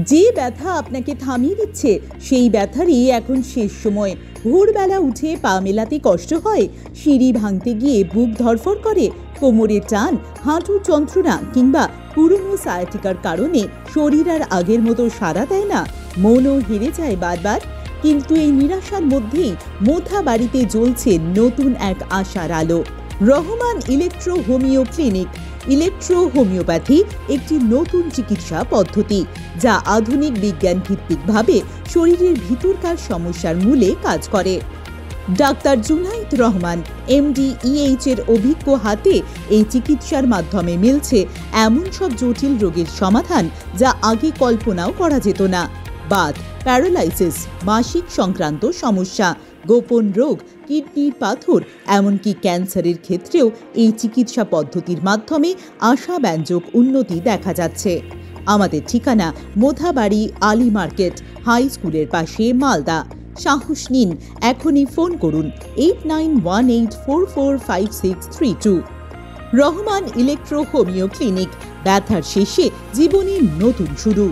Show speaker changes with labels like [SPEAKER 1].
[SPEAKER 1] যে ব্যথা আপনাকে থামিয়ে দিচ্ছে সেই ব্যথারই এখন শেষ সময়। ভোরবেলা উঠে পা মেলাতে কষ্ট হয়, সিঁড়ি ভাঙতে গিয়ে বুক ধড়ফড় করে, কোমরের টান, হাঁটুর যন্ত্রণা কিংবা পুরনো সায়াটিকার কারণে শরীর আর আগের মতো সাড়া দেয় না, মনও হেরে যায় বারবার। কিন্তু এই নিরাশার মধ্যেই মোথাবাড়িতে জ্বলছে নতুন এক আশার আলো। Rahman electro homeo clinic. Electro homeopathy একটি নতুন চিকিৎসা পদ্ধতি যা আধুনিক বিজ্ঞান ভিত্তিকভাবে শরীরের ভিতরকার সমস্যার মূলে কাজ করে। Doctor Junaid Rahman MD EH এর অভিজ্ঞ হাতে এই চিকিৎসার মাধ্যমে মিলছে এমন সব জটিল রোগের সমাধান যা আগে কল্পনাও করা যেত না। বাত, প্যারালাইসিস, মাসিক সংক্রান্ত সমস্যা, গোপন রোগ, কিডনির পাথর, এমনকি ক্যান্সারের ক্ষেত্রেও এই চিকিৎসা পদ্ধতির মাধ্যমে আশাব্যঞ্জক উন্নতি দেখা যাচ্ছে। আমাদের ঠিকানা মোথাবাড়ি আলী মার্কেট, হাই স্কুলের পাশে, মালদা। সাহস নিন, এখনই ফোন করুন 8918445632। রহমান ইলেকট্রো হোমিও ক্লিনিক, ব্যথার শেষে জীবনের নতুন শুরু।